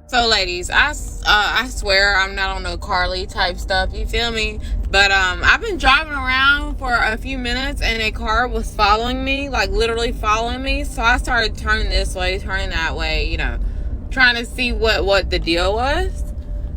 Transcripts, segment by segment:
So, ladies, I swear I'm not on no Carly type stuff. You feel me? But I've been driving around for a few minutes, and a car was following me, like literally following me. So I started turning this way, turning that way, trying to see what the deal was.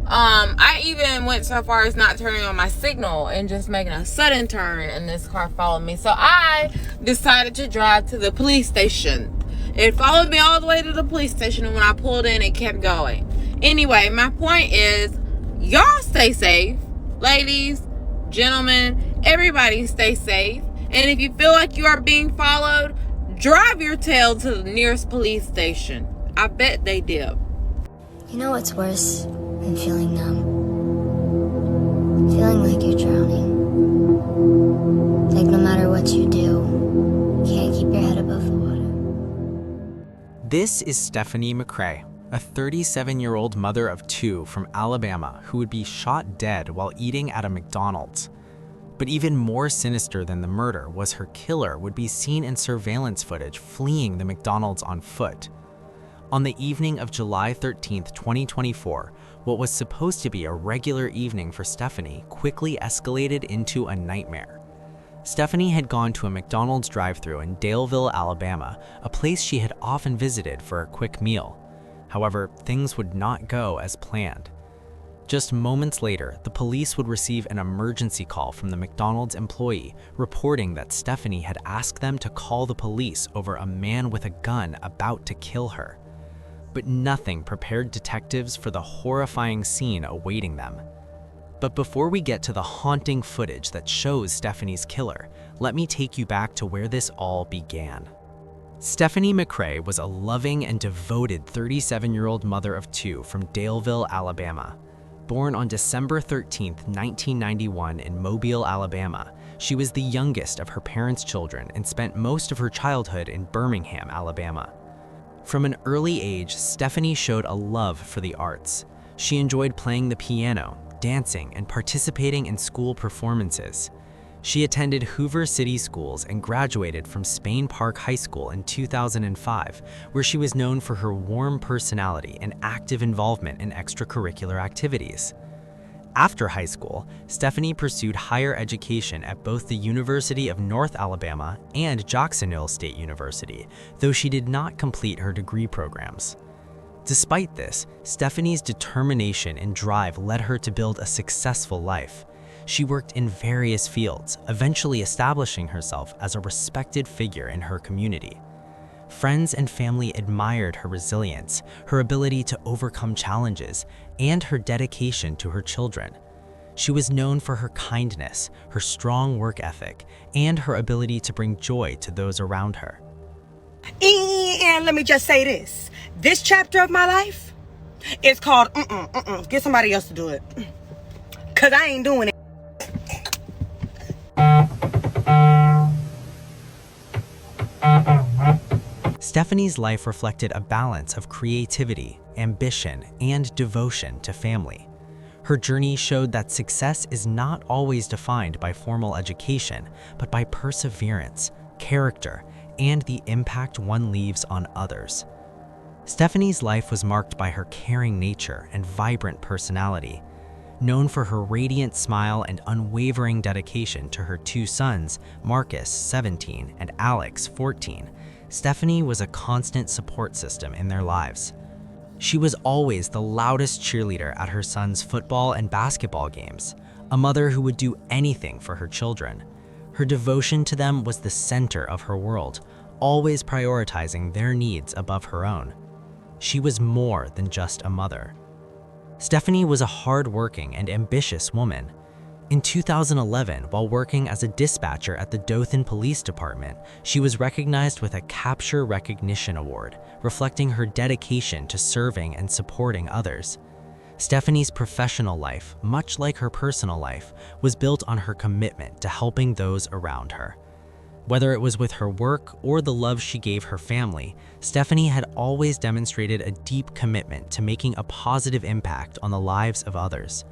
I even went so far as not turning on my signal and just making a sudden turn, and this car followed me. So I decided to drive to the police station. It followed me all the way to the police station, and when I pulled in, it kept going. Anyway, my point is, y'all stay safe. Ladies, gentlemen, everybody stay safe. And if you feel like you are being followed, drive your tail to the nearest police station. I bet they dip. You know what's worse than feeling numb? Feeling like you're drowning. Like no matter what you do, you can't keep your head above the water. This is Stephanie McCrae, a 37-year-old mother of two from Alabama who would be shot dead while eating at a McDonald's. But even more sinister than the murder was her killer would be seen in surveillance footage fleeing the McDonald's on foot. On the evening of July 13, 2024, what was supposed to be a regular evening for Stephanie quickly escalated into a nightmare. Stephanie had gone to a McDonald's drive-thru in Daleville, Alabama, a place she had often visited for a quick meal. However, things would not go as planned. Just moments later, the police would receive an emergency call from the McDonald's employee reporting that Stephanie had asked them to call the police over a man with a gun about to kill her. But nothing prepared detectives for the horrifying scene awaiting them. But before we get to the haunting footage that shows Stephanie's killer, let me take you back to where this all began. Stephanie McCrae was a loving and devoted 37-year-old mother of two from Daleville, Alabama. Born on December 13, 1991 in Mobile, Alabama, she was the youngest of her parents' children and spent most of her childhood in Birmingham, Alabama. From an early age, Stephanie showed a love for the arts. She enjoyed playing the piano, dancing, and participating in school performances. She attended Hoover City Schools and graduated from Spain Park High School in 2005, where she was known for her warm personality and active involvement in extracurricular activities. After high school, Stephanie pursued higher education at both the University of North Alabama and Jacksonville State University, though she did not complete her degree programs. Despite this, Stephanie's determination and drive led her to build a successful life. She worked in various fields, eventually establishing herself as a respected figure in her community. Friends and family admired her resilience, her ability to overcome challenges, and her dedication to her children. She was known for her kindness, her strong work ethic, and her ability to bring joy to those around her. And let me just say this. This chapter of my life is called Get somebody else to do it. Because I ain't doing it. Stephanie's life reflected a balance of creativity, ambition, and devotion to family. Her journey showed that success is not always defined by formal education, but by perseverance, character, and the impact one leaves on others. Stephanie's life was marked by her caring nature and vibrant personality. Known for her radiant smile and unwavering dedication to her two sons, Marcus, 17, and Alex, 14, Stephanie was a constant support system in their lives. She was always the loudest cheerleader at her sons' football and basketball games, a mother who would do anything for her children. Her devotion to them was the center of her world, always prioritizing their needs above her own. She was more than just a mother. Stephanie was a hard-working and ambitious woman. In 2011, while working as a dispatcher at the Dothan Police Department, she was recognized with a Capture Recognition Award, reflecting her dedication to serving and supporting others. Stephanie's professional life, much like her personal life, was built on her commitment to helping those around her. Whether it was with her work or the love she gave her family, Stephanie had always demonstrated a deep commitment to making a positive impact on the lives of others.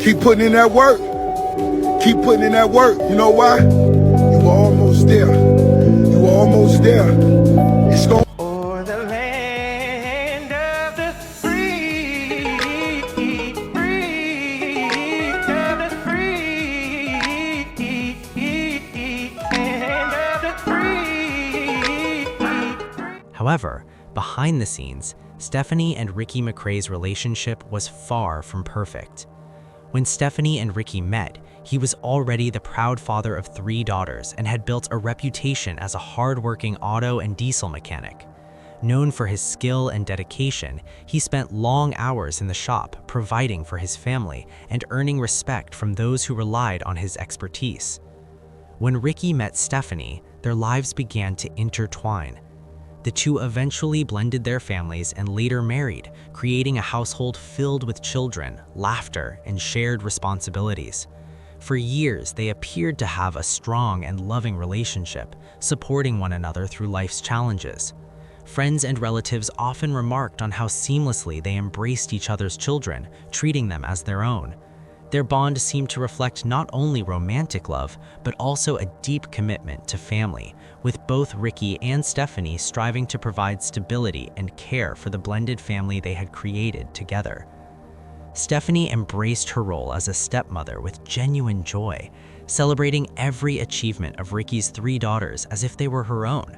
Keep putting in that work. Keep putting in that work. You know why? You were almost there. You were almost there. It's going. O'er the land of the free, free of the free, land of the free. However, behind the scenes, Stephanie and Ricky McCrae's relationship was far from perfect. When Stephanie and Ricky met, he was already the proud father of 3 daughters and had built a reputation as a hard-working auto and diesel mechanic. Known for his skill and dedication, he spent long hours in the shop providing for his family and earning respect from those who relied on his expertise. When Ricky met Stephanie, their lives began to intertwine. The two eventually blended their families and later married, creating a household filled with children, laughter, and shared responsibilities. For years, they appeared to have a strong and loving relationship, supporting one another through life's challenges. Friends and relatives often remarked on how seamlessly they embraced each other's children, treating them as their own. Their bond seemed to reflect not only romantic love, but also a deep commitment to family, with both Ricky and Stephanie striving to provide stability and care for the blended family they had created together. Stephanie embraced her role as a stepmother with genuine joy, celebrating every achievement of Ricky's 3 daughters as if they were her own.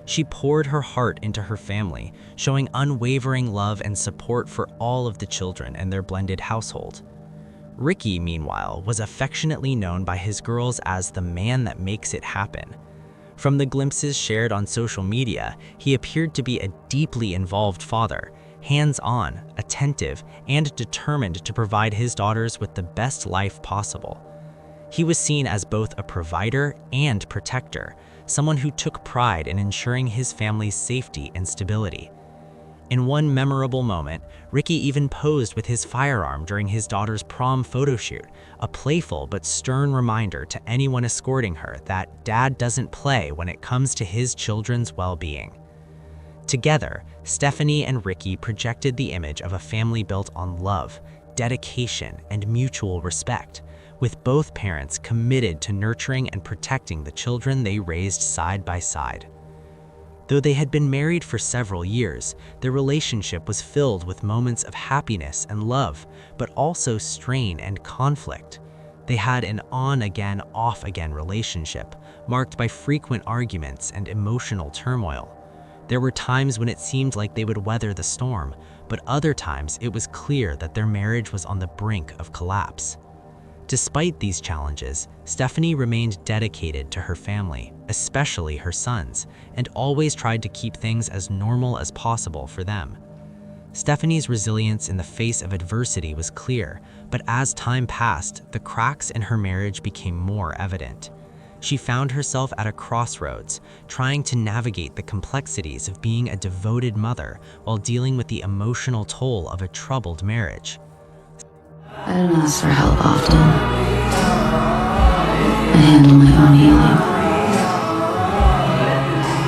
She poured her heart into her family, showing unwavering love and support for all of the children and their blended household. Ricky, meanwhile, was affectionately known by his girls as the man that makes it happen. From the glimpses shared on social media, he appeared to be a deeply involved father, hands-on, attentive, and determined to provide his daughters with the best life possible. He was seen as both a provider and protector, someone who took pride in ensuring his family's safety and stability. In one memorable moment, Ricky even posed with his firearm during his daughter's prom photo shoot, a playful but stern reminder to anyone escorting her that Dad doesn't play when it comes to his children's well-being. Together, Stephanie and Ricky projected the image of a family built on love, dedication, and mutual respect, with both parents committed to nurturing and protecting the children they raised side by side. Though they had been married for several years, their relationship was filled with moments of happiness and love, but also strain and conflict. They had an on-again, off-again relationship, marked by frequent arguments and emotional turmoil. There were times when it seemed like they would weather the storm, but other times it was clear that their marriage was on the brink of collapse. Despite these challenges, Stephanie remained dedicated to her family, especially her sons, and always tried to keep things as normal as possible for them. Stephanie's resilience in the face of adversity was clear, but as time passed, the cracks in her marriage became more evident. She found herself at a crossroads, trying to navigate the complexities of being a devoted mother while dealing with the emotional toll of a troubled marriage. I don't ask for help often. I handle my own healing.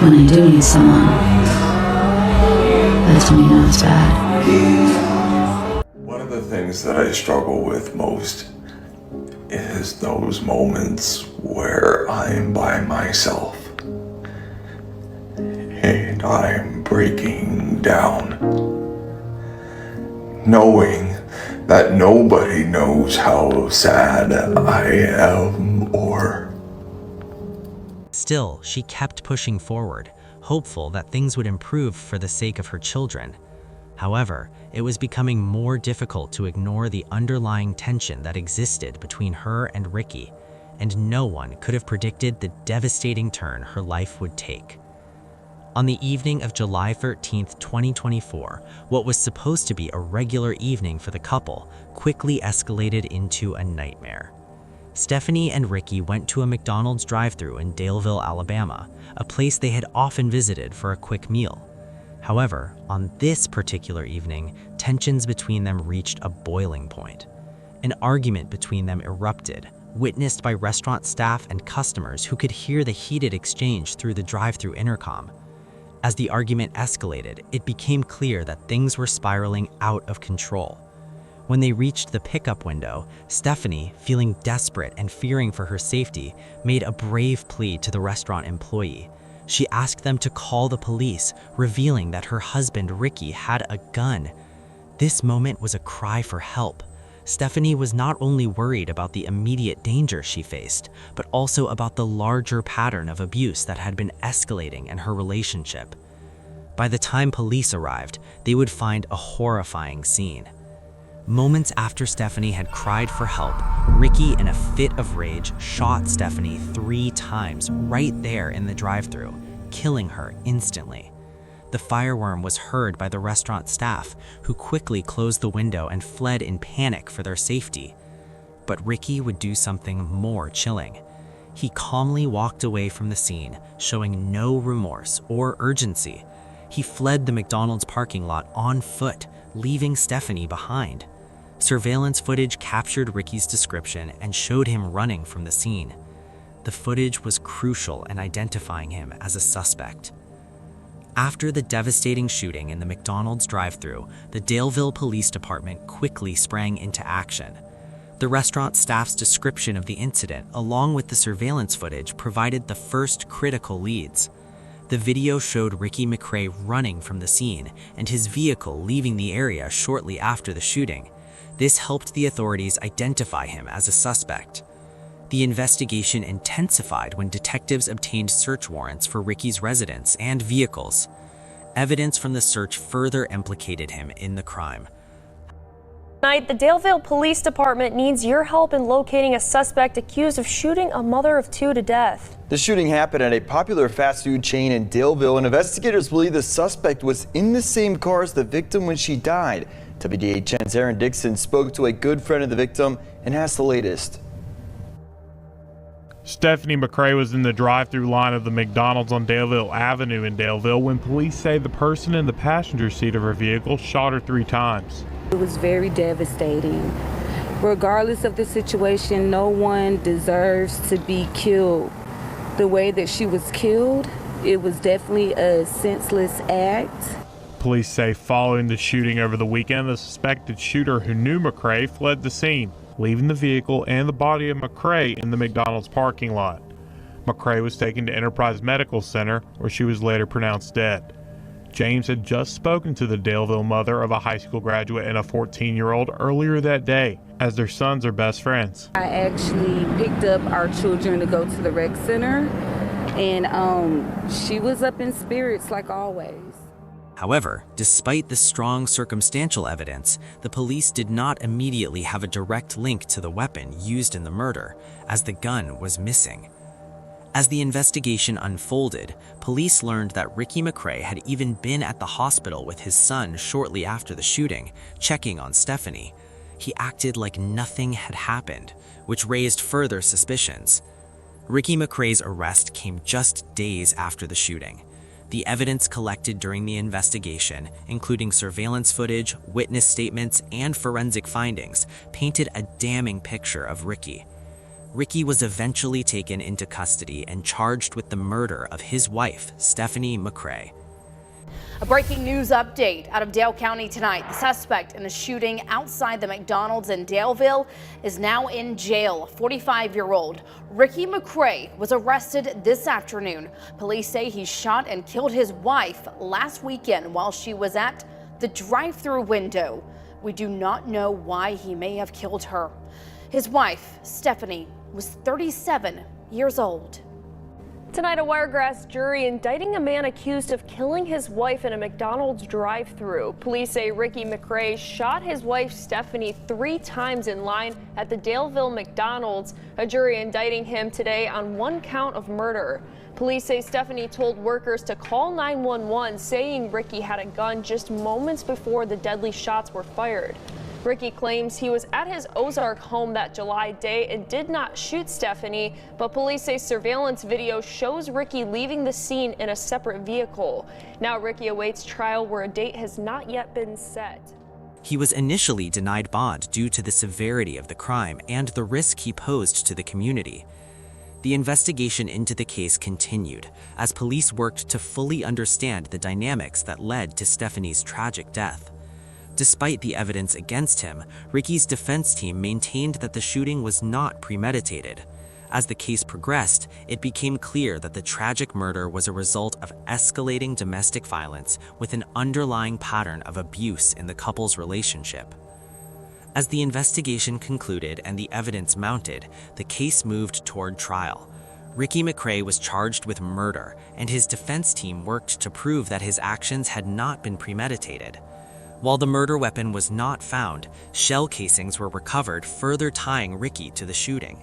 When I do need someone, that's when you know it's bad. One of the things that I struggle with most is those moments where I'm by myself and I'm breaking down, knowing that nobody knows how sad I am or... Still, she kept pushing forward, hopeful that things would improve for the sake of her children. However, it was becoming more difficult to ignore the underlying tension that existed between her and Ricky, and no one could have predicted the devastating turn her life would take. On the evening of July 13, 2024, what was supposed to be a regular evening for the couple quickly escalated into a nightmare. Stephanie and Ricky went to a McDonald's drive-thru in Daleville, Alabama, a place they had often visited for a quick meal. However, on this particular evening, tensions between them reached a boiling point. An argument between them erupted, witnessed by restaurant staff and customers who could hear the heated exchange through the drive-thru intercom. As the argument escalated, it became clear that things were spiraling out of control. When they reached the pickup window, Stephanie, feeling desperate and fearing for her safety, made a brave plea to the restaurant employee. She asked them to call the police, revealing that her husband, Ricky, had a gun. This moment was a cry for help. Stephanie was not only worried about the immediate danger she faced, but also about the larger pattern of abuse that had been escalating in her relationship. By the time police arrived, they would find a horrifying scene. Moments after Stephanie had cried for help, Ricky, in a fit of rage, shot Stephanie 3 times right there in the drive-thru, killing her instantly. The fireworm was heard by the restaurant staff, who quickly closed the window and fled in panic for their safety. But Ricky would do something more chilling. He calmly walked away from the scene, showing no remorse or urgency. He fled the McDonald's parking lot on foot, leaving Stephanie behind. Surveillance footage captured Ricky's description and showed him running from the scene. The footage was crucial in identifying him as a suspect. After the devastating shooting in the McDonald's drive-thru, the Daleville Police Department quickly sprang into action. The restaurant staff's description of the incident, along with the surveillance footage, provided the first critical leads. The video showed Ricky McCrae running from the scene and his vehicle leaving the area shortly after the shooting. This helped the authorities identify him as a suspect. The investigation intensified when detectives obtained search warrants for Ricky's residence and vehicles. Evidence from the search further implicated him in the crime. Tonight, the Daleville Police Department needs your help in locating a suspect accused of shooting a mother of 2 to death. The shooting happened at a popular fast food chain in Daleville, and investigators believe the suspect was in the same car as the victim when she died. WDHN's Aaron Dixon spoke to a good friend of the victim and has the latest. Stephanie McCrae was in the drive-thru line of the McDonald's on Daleville Avenue in Daleville when police say the person in the passenger seat of her vehicle shot her 3 times. It was very devastating. Regardless of the situation, no one deserves to be killed. The way that she was killed, it was definitely a senseless act. Police say following the shooting over the weekend, the suspected shooter who knew McCrae fled the scene, leaving the vehicle and the body of McCrae in the McDonald's parking lot. McCrae was taken to Enterprise Medical Center, where she was later pronounced dead. James had just spoken to the Daleville mother of a high school graduate and a 14-year-old earlier that day, as their sons are best friends. I actually picked up our children to go to the rec center, and she was up in spirits like always. However, despite the strong circumstantial evidence, the police did not immediately have a direct link to the weapon used in the murder, as the gun was missing. As the investigation unfolded, police learned that Ricky McCrae had even been at the hospital with his son shortly after the shooting, checking on Stephanie. He acted like nothing had happened, which raised further suspicions. Ricky McCrae's arrest came just days after the shooting. The evidence collected during the investigation, including surveillance footage, witness statements, and forensic findings, painted a damning picture of Ricky. Ricky was eventually taken into custody and charged with the murder of his wife, Stephanie McCrae. A breaking news update out of Dale County tonight. The suspect in a shooting outside the McDonald's in Daleville is now in jail. 45-year-old Ricky McCrae was arrested this afternoon. Police say he shot and killed his wife last weekend while she was at the drive-thru window. We do not know why he may have killed her. His wife, Stephanie, was 37 years old. Tonight, a Wiregrass jury indicting a man accused of killing his wife in a McDonald's drive-thru. Police say Ricky McCrae shot his wife Stephanie 3 times in line at the Daleville McDonald's. A jury indicting him today on 1 count of murder. Police say Stephanie told workers to call 911, saying Ricky had a gun just moments before the deadly shots were fired. Ricky claims he was at his Ozark home that July day and did not shoot Stephanie, but police say surveillance video shows Ricky leaving the scene in a separate vehicle. Now Ricky awaits trial where a date has not yet been set. He was initially denied bond due to the severity of the crime and the risk he posed to the community. The investigation into the case continued as police worked to fully understand the dynamics that led to Stephanie's tragic death. Despite the evidence against him, Ricky's defense team maintained that the shooting was not premeditated. As the case progressed, it became clear that the tragic murder was a result of escalating domestic violence with an underlying pattern of abuse in the couple's relationship. As the investigation concluded and the evidence mounted, the case moved toward trial. Ricky McCrae was charged with murder, and his defense team worked to prove that his actions had not been premeditated. While the murder weapon was not found, shell casings were recovered, further tying Ricky to the shooting.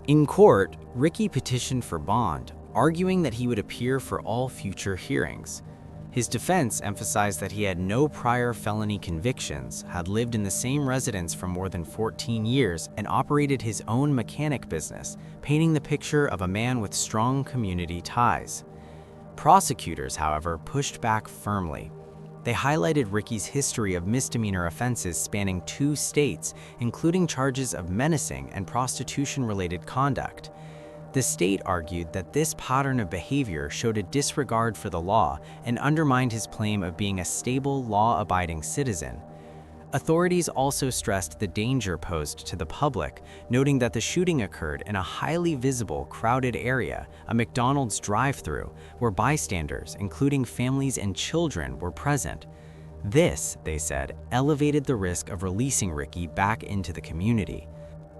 In court, Ricky petitioned for bond, arguing that he would appear for all future hearings. His defense emphasized that he had no prior felony convictions, had lived in the same residence for more than 14 years, and operated his own mechanic business, painting the picture of a man with strong community ties. Prosecutors, however, pushed back firmly. They highlighted Ricky's history of misdemeanor offenses spanning 2 states, including charges of menacing and prostitution-related conduct. The state argued that this pattern of behavior showed a disregard for the law and undermined his claim of being a stable, law-abiding citizen. Authorities also stressed the danger posed to the public, noting that the shooting occurred in a highly visible, crowded area, a McDonald's drive-thru, where bystanders, including families and children, were present. This, they said, elevated the risk of releasing Ricky back into the community.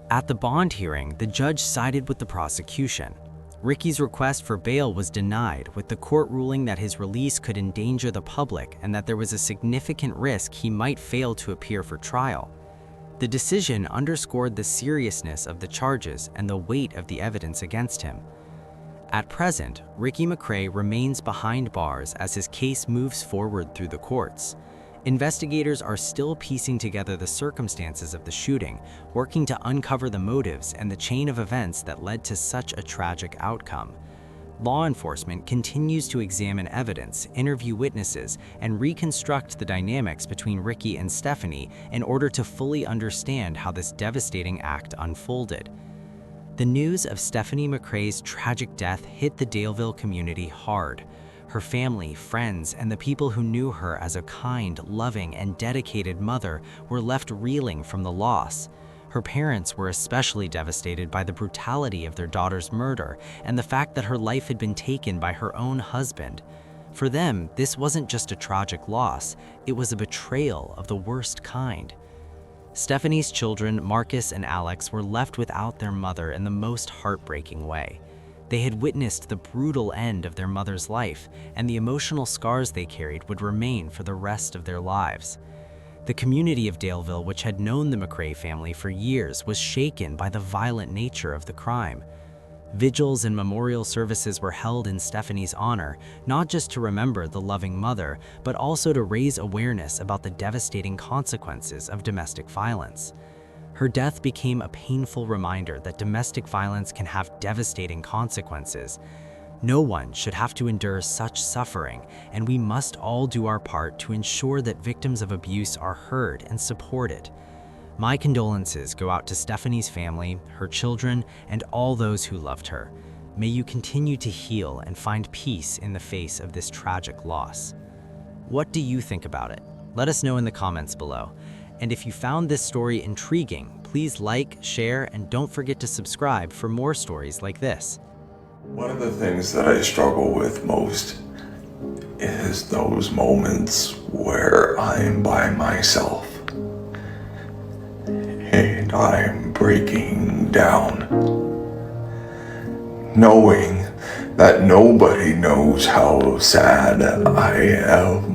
At the bond hearing, the judge sided with the prosecution. Ricky's request for bail was denied, with the court ruling that his release could endanger the public and that there was a significant risk he might fail to appear for trial. The decision underscored the seriousness of the charges and the weight of the evidence against him. At present, Ricky McCrae remains behind bars as his case moves forward through the courts. Investigators are still piecing together the circumstances of the shooting, working to uncover the motives and the chain of events that led to such a tragic outcome. Law enforcement continues to examine evidence, interview witnesses, and reconstruct the dynamics between Ricky and Stephanie in order to fully understand how this devastating act unfolded. The news of Stephanie McCrae's tragic death hit the Daleville community hard. Her family, friends, and the people who knew her as a kind, loving, and dedicated mother were left reeling from the loss. Her parents were especially devastated by the brutality of their daughter's murder and the fact that her life had been taken by her own husband. For them, this wasn't just a tragic loss, it was a betrayal of the worst kind. Stephanie's children, Marcus and Alex, were left without their mother in the most heartbreaking way. They had witnessed the brutal end of their mother's life, and the emotional scars they carried would remain for the rest of their lives. The community of Daleville, which had known the McCrae family for years, was shaken by the violent nature of the crime. Vigils and memorial services were held in Stephanie's honor, not just to remember the loving mother, but also to raise awareness about the devastating consequences of domestic violence. Her death became a painful reminder that domestic violence can have devastating consequences. No one should have to endure such suffering, and we must all do our part to ensure that victims of abuse are heard and supported. My condolences go out to Stephanie's family, her children, and all those who loved her. May you continue to heal and find peace in the face of this tragic loss. What do you think about it? Let us know in the comments below. And if you found this story intriguing, please like, share, and don't forget to subscribe for more stories like this. One of the things that I struggle with most is those moments where I'm by myself and I'm breaking down, knowing that nobody knows how sad I am.